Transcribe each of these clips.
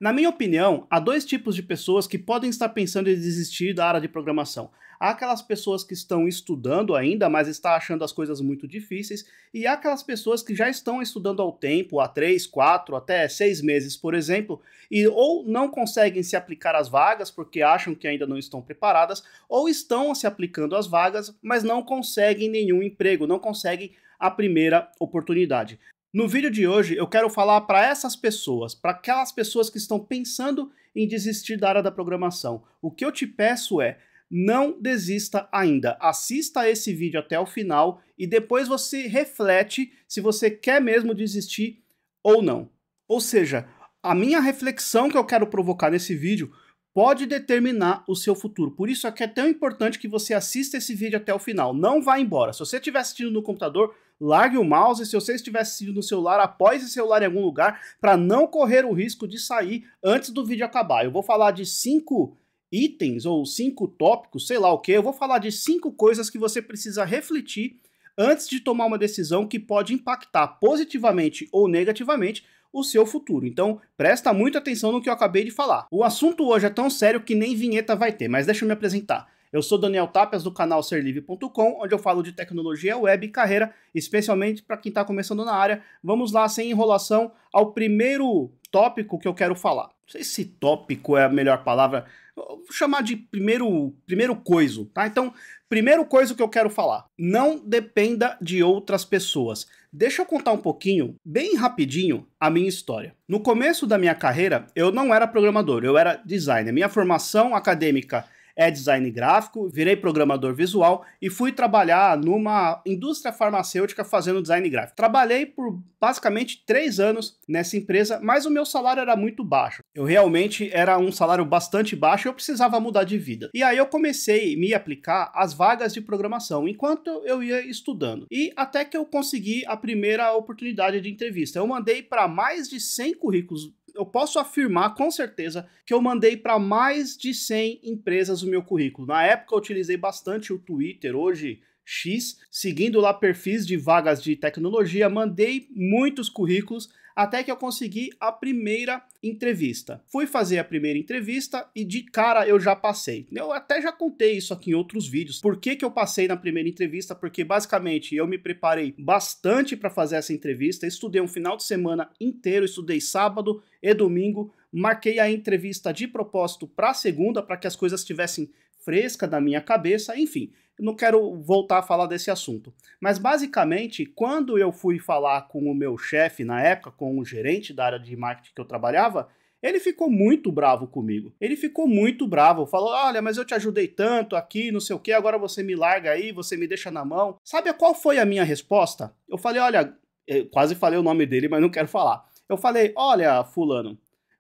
Na minha opinião, há dois tipos de pessoas que podem estar pensando em desistir da área de programação. Há aquelas pessoas que estão estudando ainda, mas estão achando as coisas muito difíceis, e há aquelas pessoas que já estão estudando ao tempo, há 3, 4, até 6 meses, por exemplo, e ou não conseguem se aplicar às vagas porque acham que ainda não estão preparadas, ou estão se aplicando às vagas, mas não conseguem nenhum emprego, não conseguem a primeira oportunidade. No vídeo de hoje eu quero falar para essas pessoas, para aquelas pessoas que estão pensando em desistir da área da programação. O que eu te peço é, não desista ainda, assista a esse vídeo até o final e depois você reflete se você quer mesmo desistir ou não. Ou seja, a minha reflexão que eu quero provocar nesse vídeo pode determinar o seu futuro. Por isso é que é tão importante que você assista esse vídeo até o final. Não vá embora. Se você estiver assistindo no computador, largue o mouse. Se você estiver assistindo no celular, apoie esse celular em algum lugar para não correr o risco de sair antes do vídeo acabar. Eu vou falar de 5 itens ou 5 tópicos, sei lá o que. Eu vou falar de 5 coisas que você precisa refletir antes de tomar uma decisão que pode impactar positivamente ou negativamente o seu futuro. Então, presta muita atenção no que eu acabei de falar. O assunto hoje é tão sério que nem vinheta vai ter, mas deixa eu me apresentar. Eu sou Daniel Tapias, do canal serlivre.com, onde eu falo de tecnologia, web e carreira, especialmente para quem está começando na área. Vamos lá, sem enrolação, ao primeiro tópico que eu quero falar. Não sei se tópico é a melhor palavra, vou chamar de primeiro coiso, tá? Então, primeiro coisa que eu quero falar, não dependa de outras pessoas. Deixa eu contar um pouquinho, bem rapidinho, a minha história. No começo da minha carreira, eu não era programador, eu era designer. Minha formação acadêmica é design gráfico, virei programador visual e fui trabalhar numa indústria farmacêutica fazendo design gráfico. Trabalhei por basicamente 3 anos nessa empresa, mas o meu salário era muito baixo. Eu realmente era um salário bastante baixo e eu precisava mudar de vida. E aí eu comecei a me aplicar às vagas de programação enquanto eu ia estudando. E até que eu consegui a primeira oportunidade de entrevista. Eu mandei para mais de 100 currículos. Eu posso afirmar com certeza que eu mandei para mais de 100 empresas o meu currículo. Na época eu utilizei bastante o Twitter, hoje X, seguindo lá perfis de vagas de tecnologia, mandei muitos currículos até que eu consegui a primeira entrevista. Fui fazer a primeira entrevista e de cara eu já passei. Eu até já contei isso aqui em outros vídeos. Por que que eu passei na primeira entrevista? Porque basicamente eu me preparei bastante para fazer essa entrevista, estudei um final de semana inteiro, estudei sábado e domingo, marquei a entrevista de propósito para segunda, para que as coisas estivessem frescas na minha cabeça, enfim. Eu não quero voltar a falar desse assunto. Mas basicamente, quando eu fui falar com o meu chefe na época, com o gerente da área de marketing que eu trabalhava, ele ficou muito bravo comigo. Ele ficou muito bravo, falou, olha, mas eu te ajudei tanto aqui, não sei o que, agora você me larga aí, você me deixa na mão. Sabe qual foi a minha resposta? Eu falei, olha, eu quase falei o nome dele, mas não quero falar. Eu falei, olha, fulano,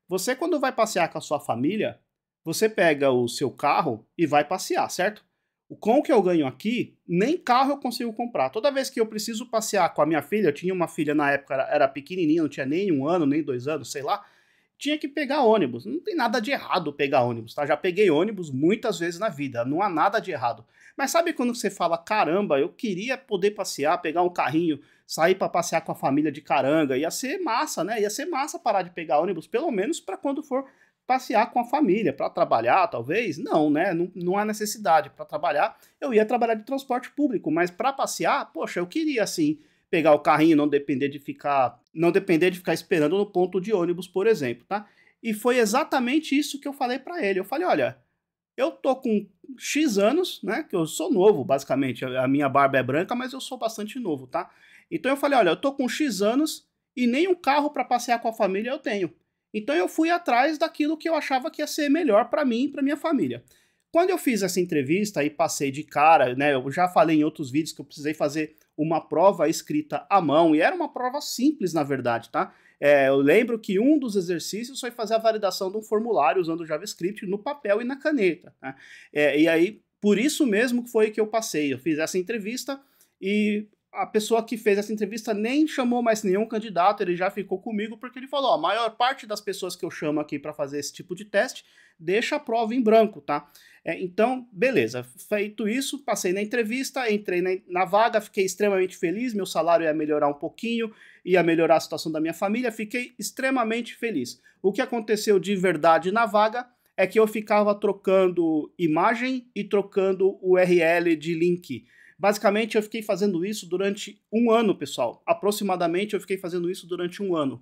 você quando vai passear com a sua família, você pega o seu carro e vai passear, certo? Com o que eu ganho aqui, nem carro eu consigo comprar. Toda vez que eu preciso passear com a minha filha, eu tinha uma filha na época, era pequenininha, não tinha nem 1 ano, nem 2 anos, sei lá, tinha que pegar ônibus. Não tem nada de errado pegar ônibus, tá? Já peguei ônibus muitas vezes na vida, não há nada de errado. Mas sabe quando você fala, caramba, eu queria poder passear, pegar um carrinho, sair para passear com a família de caranga, ia ser massa, né? Ia ser massa parar de pegar ônibus, pelo menos para quando for passear com a família, para trabalhar, talvez? Não, né? Não há necessidade. Para trabalhar, eu ia trabalhar de transporte público, mas para passear, poxa, eu queria, assim, pegar o carrinho, não depender de ficar esperando no ponto de ônibus, por exemplo, tá? E foi exatamente isso que eu falei para ele. Eu falei, olha, eu tô com X anos, né? Que eu sou novo, basicamente. A minha barba é branca, mas eu sou bastante novo, tá? Então eu falei, olha, eu tô com X anos e nem um carro para passear com a família eu tenho. Então eu fui atrás daquilo que eu achava que ia ser melhor para mim e para minha família. Quando eu fiz essa entrevista e passei de cara, né, eu já falei em outros vídeos que eu precisei fazer uma prova escrita à mão, e era uma prova simples, na verdade, tá? Eu lembro que um dos exercícios foi fazer a validação de um formulário usando o JavaScript no papel e na caneta, né? E aí, por isso mesmo foi que eu passei. Eu fiz essa entrevista e a pessoa que fez essa entrevista nem chamou mais nenhum candidato, ele já ficou comigo porque ele falou, ó, a maior parte das pessoas que eu chamo aqui para fazer esse tipo de teste deixa a prova em branco, tá? Então, beleza, feito isso, passei na entrevista, entrei na vaga, fiquei extremamente feliz, meu salário ia melhorar um pouquinho, ia melhorar a situação da minha família, fiquei extremamente feliz. O que aconteceu de verdade na vaga é que eu ficava trocando imagem e trocando URL de link. Basicamente, eu fiquei fazendo isso durante um ano, pessoal. Aproximadamente, eu fiquei fazendo isso durante um ano.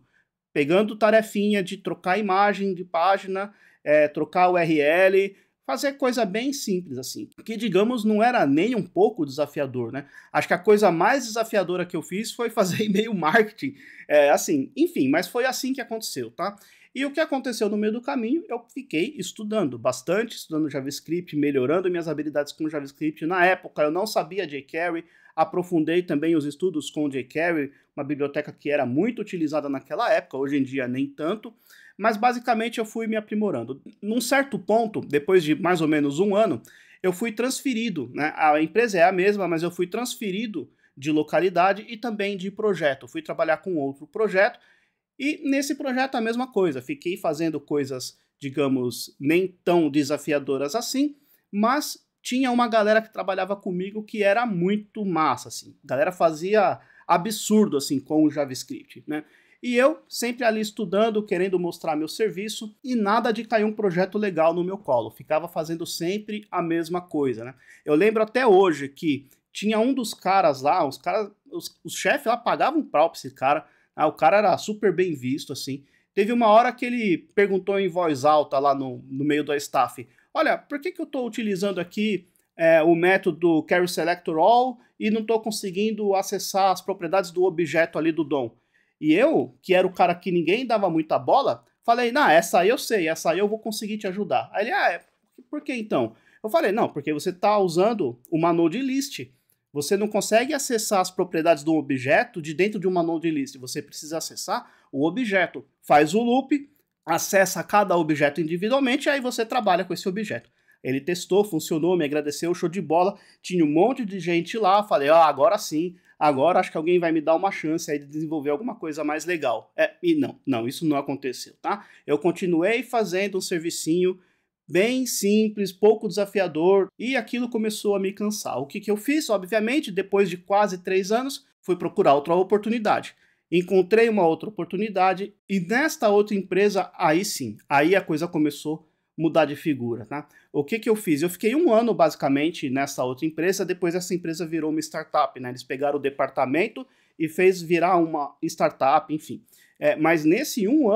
Pegando tarefinha de trocar imagem de página, trocar URL, fazer coisa bem simples, assim. Que, digamos, não era nem um pouco desafiador, né? Acho que a coisa mais desafiadora que eu fiz foi fazer e-mail marketing. Assim, enfim, mas foi assim que aconteceu, tá? E o que aconteceu no meio do caminho, eu fiquei estudando bastante, estudando JavaScript, melhorando minhas habilidades com JavaScript. Na época eu não sabia jQuery, aprofundei também os estudos com jQuery, uma biblioteca que era muito utilizada naquela época, hoje em dia nem tanto, mas basicamente eu fui me aprimorando. Num certo ponto, depois de mais ou menos um ano, eu fui transferido, né? A empresa é a mesma, mas eu fui transferido de localidade e também de projeto. Fui trabalhar com outro projeto, e nesse projeto a mesma coisa, fiquei fazendo coisas, digamos, nem tão desafiadoras assim, mas tinha uma galera que trabalhava comigo que era muito massa, assim. A galera fazia absurdo, assim, com o JavaScript, né? E eu sempre ali estudando, querendo mostrar meu serviço, e nada de cair um projeto legal no meu colo. Ficava fazendo sempre a mesma coisa, né? Eu lembro até hoje que tinha um dos caras lá, os chefes lá pagavam um pau pra esse cara. O cara era super bem visto, assim. Teve uma hora que ele perguntou em voz alta lá no meio da staff, olha, por que eu estou utilizando aqui o método carry selector all e não estou conseguindo acessar as propriedades do objeto ali do DOM? E eu, que era o cara que ninguém dava muita bola, falei, não, essa aí eu sei, essa aí eu vou conseguir te ajudar. Aí ele, por que então? Eu falei, não, porque você está usando uma node list. Você não consegue acessar as propriedades do objeto de dentro de uma node list. Você precisa acessar o objeto. Faz o loop, acessa cada objeto individualmente e aí você trabalha com esse objeto. Ele testou, funcionou, me agradeceu, show de bola. Tinha um monte de gente lá. Falei, agora sim, agora acho que alguém vai me dar uma chance aí de desenvolver alguma coisa mais legal. E não, isso não aconteceu, tá? Eu continuei fazendo um servicinho bem simples, pouco desafiador, e aquilo começou a me cansar. O que eu fiz? Obviamente, depois de quase 3 anos, fui procurar outra oportunidade. Encontrei uma outra oportunidade, e nesta outra empresa, aí sim, aí a coisa começou a mudar de figura, tá? O que eu fiz? Eu fiquei um ano, basicamente, nessa outra empresa, depois essa empresa virou uma startup, né? Eles pegaram o departamento e fez virar uma startup, enfim. Mas nesse em um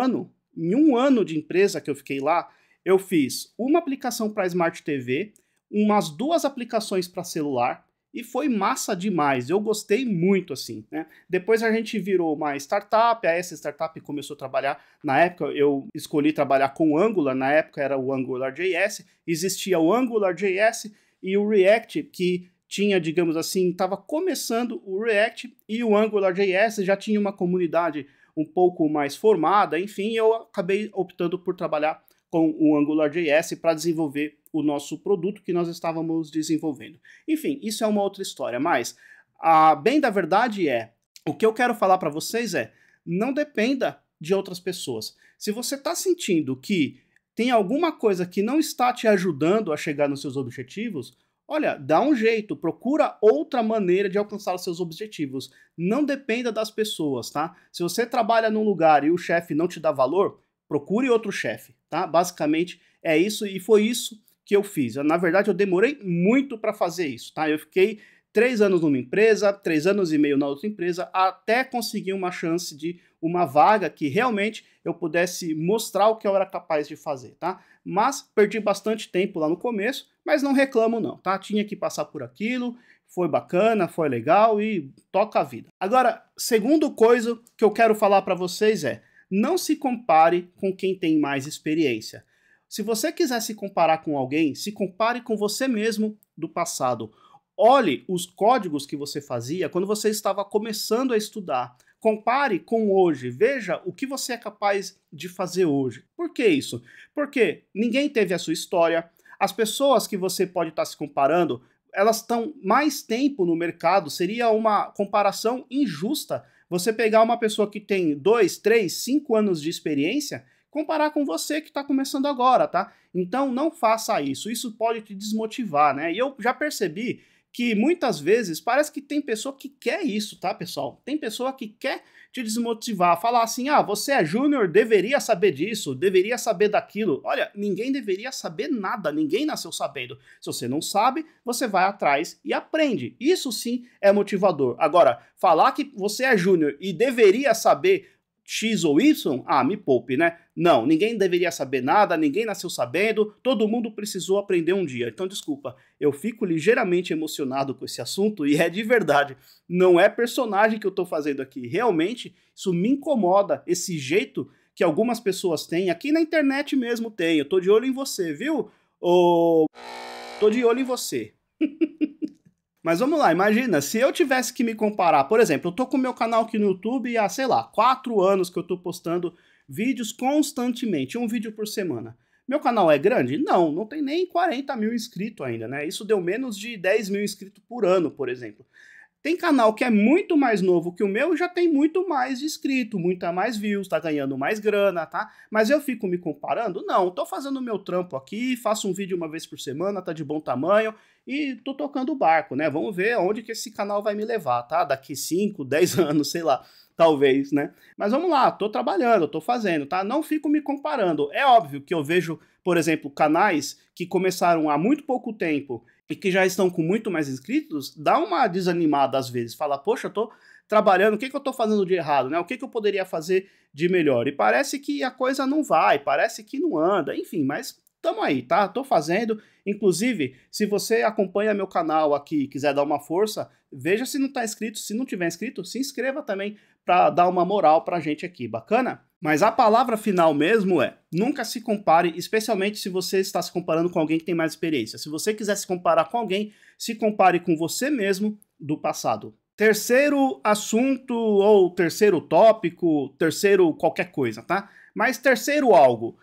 ano de empresa que eu fiquei lá, eu fiz uma aplicação para Smart TV, umas 2 aplicações para celular, e foi massa demais, eu gostei muito, assim, né? Depois a gente virou uma startup, aí essa startup começou a trabalhar, na época eu escolhi trabalhar com Angular, na época era o AngularJS, existia o AngularJS e o React, que tinha, digamos assim, estava começando o React, e o AngularJS já tinha uma comunidade um pouco mais formada, enfim, eu acabei optando por trabalhar com o AngularJS para desenvolver o nosso produto que nós estávamos desenvolvendo. Enfim, isso é uma outra história, mas a bem da verdade o que eu quero falar para vocês não dependa de outras pessoas. Se você está sentindo que tem alguma coisa que não está te ajudando a chegar nos seus objetivos, olha, dá um jeito, procura outra maneira de alcançar os seus objetivos. Não dependa das pessoas, tá? Se você trabalha num lugar e o chefe não te dá valor, procure outro chefe, tá? Basicamente é isso, e foi isso que eu fiz. Na verdade, eu demorei muito para fazer isso, tá? Eu fiquei 3 anos numa empresa, 3 anos e meio na outra empresa, até conseguir uma chance de uma vaga que realmente eu pudesse mostrar o que eu era capaz de fazer, tá? Mas perdi bastante tempo lá no começo, mas não reclamo não, tá? Tinha que passar por aquilo, foi bacana, foi legal e toca a vida. Agora, segundo coisa que eu quero falar para vocês não se compare com quem tem mais experiência. Se você quiser se comparar com alguém, se compare com você mesmo do passado. Olhe os códigos que você fazia quando você estava começando a estudar. Compare com hoje. Veja o que você é capaz de fazer hoje. Por que isso? Porque ninguém teve a sua história. As pessoas que você pode estar se comparando, elas estão mais tempo no mercado, seria uma comparação injusta você pegar uma pessoa que tem 2, 3, 5 anos de experiência, comparar com você que está começando agora, tá? Então não faça isso, isso pode te desmotivar, né? E eu já percebi que muitas vezes parece que tem pessoa que quer isso, tá, pessoal? Tem pessoa que quer te desmotivar, falar assim, ah, você é júnior, deveria saber disso, deveria saber daquilo. Olha, ninguém deveria saber nada, ninguém nasceu sabendo. Se você não sabe, você vai atrás e aprende. Isso sim é motivador. Agora, falar que você é júnior e deveria saber X ou Y, ah, me poupe, né? Não, ninguém deveria saber nada, ninguém nasceu sabendo, todo mundo precisou aprender um dia. Então, desculpa, eu fico ligeiramente emocionado com esse assunto e é de verdade. Não é personagem que eu tô fazendo aqui. Realmente, isso me incomoda, esse jeito que algumas pessoas têm. Aqui na internet mesmo tem. Eu tô de olho em você, viu? Tô de olho em você. Mas vamos lá, imagina, se eu tivesse que me comparar, por exemplo, eu tô com o meu canal aqui no YouTube há, sei lá, 4 anos que eu tô postando vídeos constantemente, um vídeo por semana. Meu canal é grande? Não, não tem nem 40 mil inscritos ainda, né? Isso deu menos de 10 mil inscritos por ano, por exemplo. Tem canal que é muito mais novo que o meu e já tem muito mais inscrito, muita mais views, tá ganhando mais grana, tá? Mas eu fico me comparando? Não, tô fazendo o meu trampo aqui, faço um vídeo uma vez por semana, tá de bom tamanho e tô tocando o barco, né? Vamos ver aonde que esse canal vai me levar, tá? Daqui 5, 10 anos, sei lá, talvez, né? Mas vamos lá, tô trabalhando, tô fazendo, tá? Não fico me comparando. É óbvio que eu vejo, por exemplo, canais que começaram há muito pouco tempo e que já estão com muito mais inscritos, dá uma desanimada às vezes. Fala, poxa, eu tô trabalhando, o que que eu tô fazendo de errado, né? O que que eu poderia fazer de melhor? E parece que a coisa não vai, parece que não anda, enfim, mas tamo aí, tá? Tô fazendo. Inclusive, se você acompanha meu canal aqui e quiser dar uma força, veja se não tá inscrito. Se não tiver inscrito, se inscreva também para dar uma moral pra gente aqui, bacana? Mas a palavra final mesmo é, nunca se compare, especialmente se você está se comparando com alguém que tem mais experiência. Se você quiser se comparar com alguém, se compare com você mesmo do passado. Terceiro assunto, ou terceiro tópico, terceiro qualquer coisa, tá? Mas terceiro algo,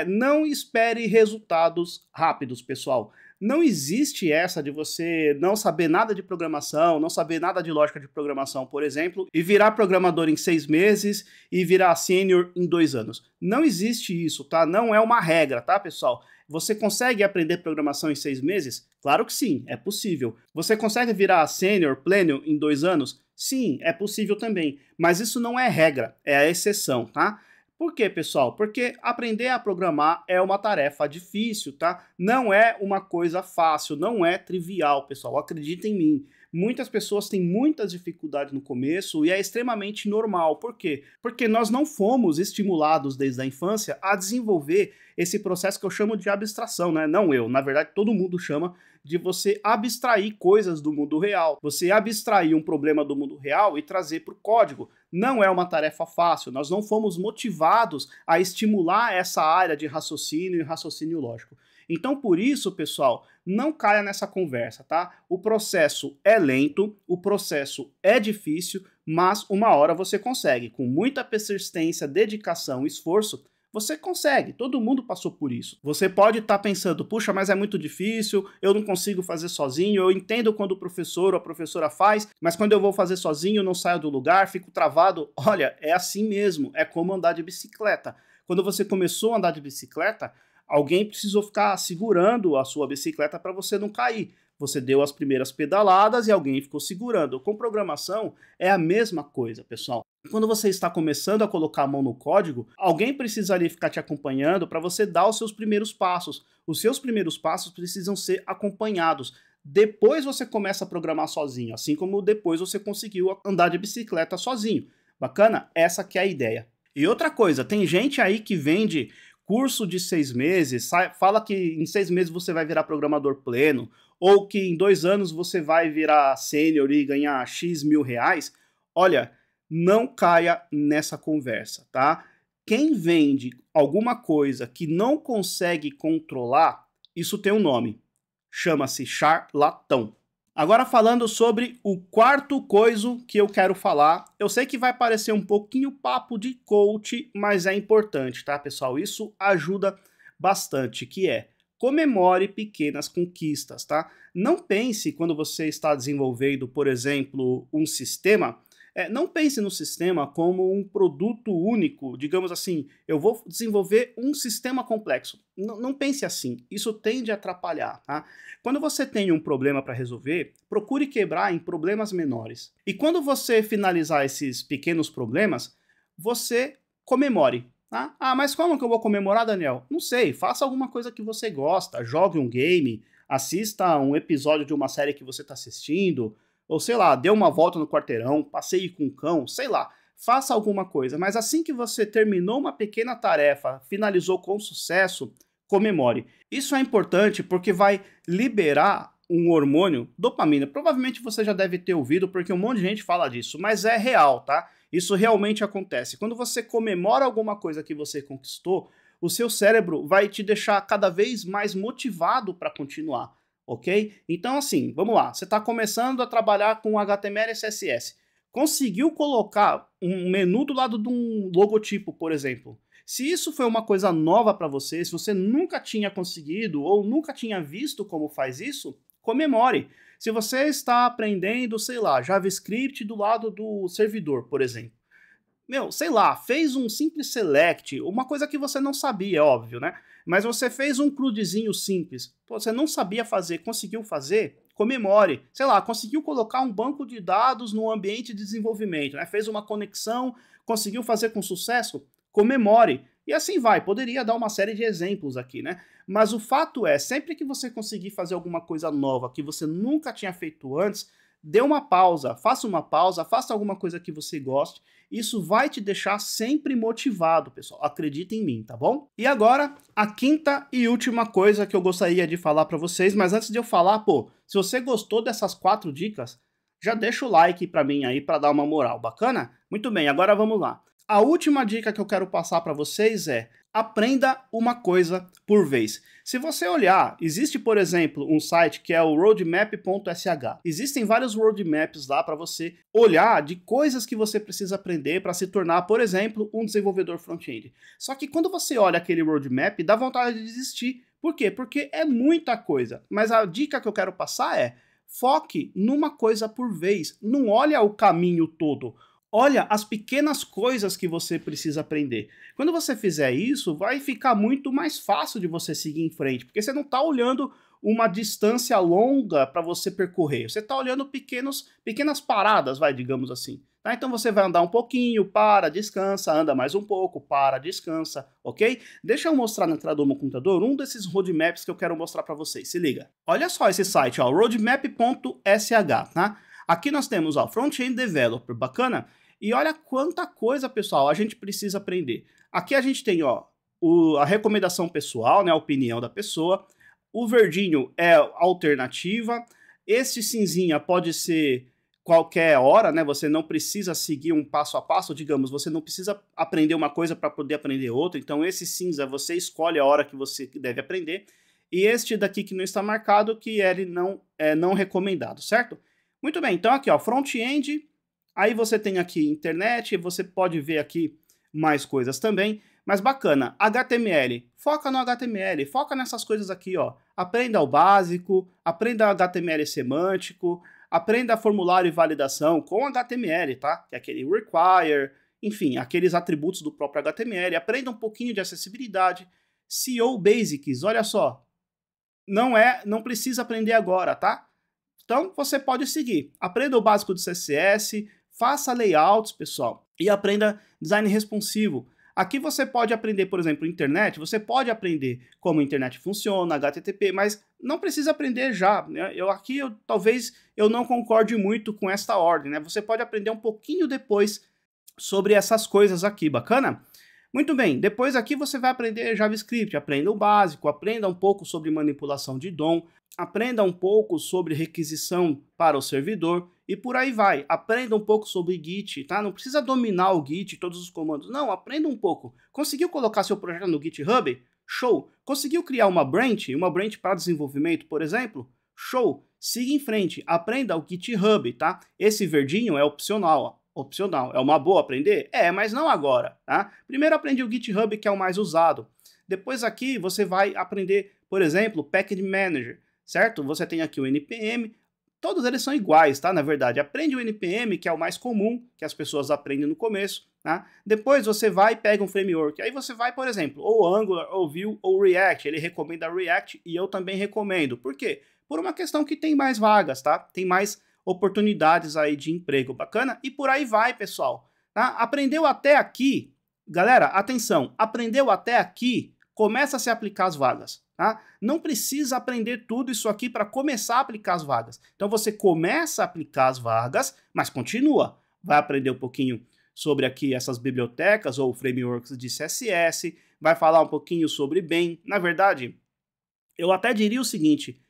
não espere resultados rápidos, pessoal. Não existe essa de você não saber nada de programação, não saber nada de lógica de programação, por exemplo, e virar programador em 6 meses e virar sênior em 2 anos. Não existe isso, tá? Não é uma regra, tá, pessoal? Você consegue aprender programação em 6 meses? Claro que sim, é possível. Você consegue virar sênior, pleno em 2 anos? Sim, é possível também. Mas isso não é regra, é a exceção, tá? Por quê, pessoal? Porque aprender a programar é uma tarefa difícil, tá? Não é uma coisa fácil, não é trivial, pessoal. Acredita em mim. Muitas pessoas têm muitas dificuldades no começo e é extremamente normal. Por quê? Porque nós não fomos estimulados desde a infância a desenvolver esse processo que eu chamo de abstração, né? Não eu, na verdade todo mundo chama de você abstrair coisas do mundo real. Você abstrair um problema do mundo real e trazer para o código. Não é uma tarefa fácil, nós não fomos motivados a estimular essa área de raciocínio e raciocínio lógico. Então, por isso, pessoal, não caia nessa conversa, tá? O processo é lento, o processo é difícil, mas uma hora você consegue. Com muita persistência, dedicação e esforço, você consegue, todo mundo passou por isso. Você pode estar pensando, puxa, mas é muito difícil, eu não consigo fazer sozinho, eu entendo quando o professor ou a professora faz, mas quando eu vou fazer sozinho eu não saio do lugar, fico travado. Olha, é assim mesmo, é como andar de bicicleta. Quando você começou a andar de bicicleta, alguém precisou ficar segurando a sua bicicleta para você não cair. Você deu as primeiras pedaladas e alguém ficou segurando. Com programação é a mesma coisa, pessoal. Quando você está começando a colocar a mão no código, alguém precisaria ficar te acompanhando para você dar os seus primeiros passos. Os seus primeiros passos precisam ser acompanhados. Depois você começa a programar sozinho, assim como depois você conseguiu andar de bicicleta sozinho. Bacana? Essa que é a ideia. E outra coisa, tem gente aí que vende curso de 6 meses, fala que em 6 meses você vai virar programador pleno, ou que em 2 anos você vai virar sênior e ganhar X mil reais. Olha, não caia nessa conversa, tá? Quem vende alguma coisa que não consegue controlar, isso tem um nome. Chama-se charlatão. Agora falando sobre o quarto coisa que eu quero falar. Eu sei que vai parecer um pouquinho papo de coach, mas é importante, tá, pessoal? Isso ajuda bastante, que é comemore pequenas conquistas, tá? Não pense quando você está desenvolvendo, por exemplo, um sistema, não pense no sistema como um produto único, digamos assim, eu vou desenvolver um sistema complexo. Não pense assim, isso tende a atrapalhar, tá? Quando você tem um problema para resolver, procure quebrar em problemas menores. E quando você finalizar esses pequenos problemas, você comemore. Tá? Ah, mas como que eu vou comemorar, Daniel? Não sei, faça alguma coisa que você gosta, jogue um game, assista um episódio de uma série que você está assistindo, ou sei lá, dê uma volta no quarteirão, passeie com o cão, sei lá, faça alguma coisa. Mas assim que você terminou uma pequena tarefa, finalizou com sucesso, comemore. Isso é importante porque vai liberar um hormônio, dopamina. Provavelmente você já deve ter ouvido porque um monte de gente fala disso, mas é real, tá? Isso realmente acontece. Quando você comemora alguma coisa que você conquistou, o seu cérebro vai te deixar cada vez mais motivado para continuar, ok? Então, assim, vamos lá. Você está começando a trabalhar com HTML e CSS. Conseguiu colocar um menu do lado de um logotipo, por exemplo. Se isso foi uma coisa nova para você, se você nunca tinha conseguido ou nunca tinha visto como faz isso, comemore. Se você está aprendendo, sei lá, JavaScript do lado do servidor, por exemplo. Meu, sei lá, fez um simples select, uma coisa que você não sabia, é óbvio, né? Mas você fez um crudezinho simples, você não sabia fazer, conseguiu fazer, comemore. Sei lá, conseguiu colocar um banco de dados no ambiente de desenvolvimento, né? Fez uma conexão, conseguiu fazer com sucesso, comemore. E assim vai, poderia dar uma série de exemplos aqui, né? Mas o fato é, sempre que você conseguir fazer alguma coisa nova que você nunca tinha feito antes, dê uma pausa, faça alguma coisa que você goste. Isso vai te deixar sempre motivado, pessoal. Acredita em mim, tá bom? E agora, a quinta e última coisa que eu gostaria de falar para vocês, mas antes de eu falar, pô, se você gostou dessas 4 dicas, já deixa o like para mim aí para dar uma moral, bacana? Muito bem, agora vamos lá. A última dica que eu quero passar para vocês é: aprenda uma coisa por vez. Se você olhar, existe, por exemplo, um site que é o roadmap.sh. Existem vários roadmaps lá para você olhar de coisas que você precisa aprender para se tornar, por exemplo, um desenvolvedor front-end. Só que quando você olha aquele roadmap, dá vontade de desistir. Por quê? Porque é muita coisa. Mas a dica que eu quero passar é: foque numa coisa por vez. Não olha o caminho todo. Olha as pequenas coisas que você precisa aprender. Quando você fizer isso, vai ficar muito mais fácil de você seguir em frente, porque você não está olhando uma distância longa para você percorrer. Você está olhando pequenas paradas, digamos assim. Tá? Então você vai andar um pouquinho, para, descansa, anda mais um pouco, para, descansa, ok? Deixa eu mostrar na entrada do meu computador um desses roadmaps que eu quero mostrar para vocês. Se liga. Olha só esse site, ó, roadmap.sh, tá? Aqui nós temos, ó, Front-End Developer, bacana? E olha quanta coisa, pessoal, a gente precisa aprender. Aqui a gente tem, ó, a recomendação pessoal, né, a opinião da pessoa. O verdinho é alternativa. Esse cinzinha pode ser qualquer hora, né? Você não precisa seguir um passo a passo, digamos, você não precisa aprender uma coisa para poder aprender outra. Então esse cinza você escolhe a hora que você deve aprender. E este daqui que não está marcado, que ele não é não recomendado, certo? Muito bem, então aqui, ó, front-end. Aí você tem aqui internet, você pode ver aqui mais coisas também, mas bacana, HTML, foca no HTML, foca nessas coisas aqui, ó. Aprenda o básico, aprenda HTML semântico, aprenda formulário e validação com HTML, tá? Que é aquele require, enfim, aqueles atributos do próprio HTML, aprenda um pouquinho de acessibilidade, SEO Basics, olha só, não precisa aprender agora, tá? Então você pode seguir, aprenda o básico do CSS, faça layouts, pessoal, e aprenda design responsivo. Aqui você pode aprender, por exemplo, internet, você pode aprender como a internet funciona, HTTP, mas não precisa aprender já, né? Talvez eu não concorde muito com esta ordem, né? Você pode aprender um pouquinho depois sobre essas coisas aqui, bacana? Muito bem, depois aqui você vai aprender JavaScript, aprenda o básico, aprenda um pouco sobre manipulação de DOM, aprenda um pouco sobre requisição para o servidor e por aí vai. Aprenda um pouco sobre Git, tá? Não precisa dominar o Git, todos os comandos. Não, aprenda um pouco. Conseguiu colocar seu projeto no GitHub? Show! Conseguiu criar uma branch para desenvolvimento, por exemplo? Show! Siga em frente, aprenda o GitHub, tá? Esse verdinho é opcional, ó. Opcional. É uma boa aprender? É, mas não agora, tá? Primeiro aprendi o GitHub, que é o mais usado. Depois aqui você vai aprender, por exemplo, Package Manager, certo? Você tem aqui o NPM, todos eles são iguais, tá? Na verdade, aprende o NPM, que é o mais comum, que as pessoas aprendem no começo, tá? Depois você vai e pega um framework. Aí você vai, por exemplo, ou Angular, ou Vue, ou React. Ele recomenda React e eu também recomendo. Por quê? Por uma questão que tem mais vagas, tá? Tem mais oportunidades aí de emprego bacana e por aí vai, pessoal. Tá? Aprendeu até aqui? Galera, atenção, aprendeu até aqui? Começa a se aplicar as vagas. Tá? Não precisa aprender tudo isso aqui para começar a aplicar as vagas. Então você começa a aplicar as vagas, mas continua. Vai aprender um pouquinho sobre aqui essas bibliotecas ou frameworks de CSS, vai falar um pouquinho sobre bem. Na verdade, eu até diria o seguinte,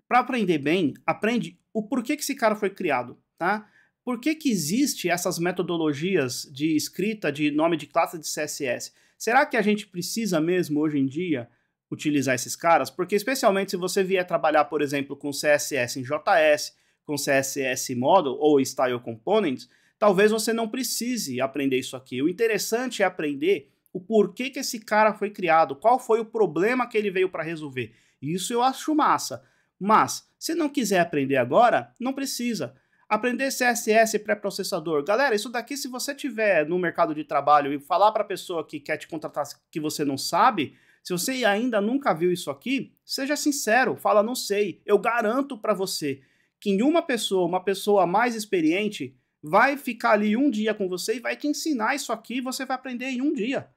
para aprender bem, aprende o porquê que esse cara foi criado, tá? Por que que existe essas metodologias de escrita de nome de classe de CSS? Será que a gente precisa mesmo hoje em dia utilizar esses caras? Porque especialmente se você vier trabalhar, por exemplo, com CSS em JS, com CSS Model ou Style Components, talvez você não precise aprender isso aqui. O interessante é aprender o porquê que esse cara foi criado, qual foi o problema que ele veio para resolver. Isso eu acho massa. Mas, se não quiser aprender agora, não precisa. Aprender CSS pré-processador. Galera, isso daqui, se você tiver no mercado de trabalho e falar para a pessoa que quer te contratar que você não sabe, se você ainda nunca viu isso aqui, seja sincero, fala não sei. Eu garanto para você que em uma pessoa mais experiente, vai ficar ali um dia com você e vai te ensinar isso aqui e você vai aprender em um dia.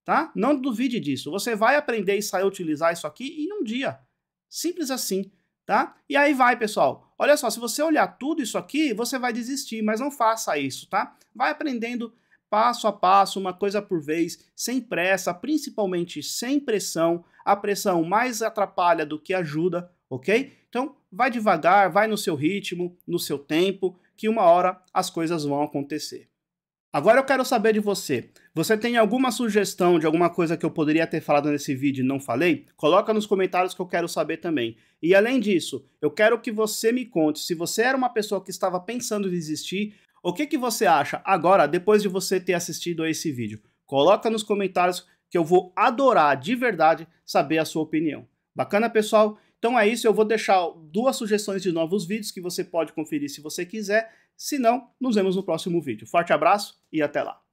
Tá? Não duvide disso. Você vai aprender e sair a utilizar isso aqui em um dia. Simples assim. Tá? E aí vai, pessoal. Olha só, se você olhar tudo isso aqui, você vai desistir, mas não faça isso, tá? Vai aprendendo passo a passo, uma coisa por vez, sem pressa, principalmente sem pressão. A pressão mais atrapalha do que ajuda, ok? Então, vai devagar, vai no seu ritmo, no seu tempo, que uma hora as coisas vão acontecer. Agora eu quero saber de você. Você tem alguma sugestão de alguma coisa que eu poderia ter falado nesse vídeo e não falei? Coloca nos comentários que eu quero saber também. E além disso, eu quero que você me conte se você era uma pessoa que estava pensando em desistir, o que que você acha agora, depois de você ter assistido a esse vídeo? Coloca nos comentários que eu vou adorar de verdade saber a sua opinião. Bacana, pessoal? Então é isso, eu vou deixar 2 sugestões de novos vídeos que você pode conferir se você quiser. Se não, nos vemos no próximo vídeo. Forte abraço e até lá!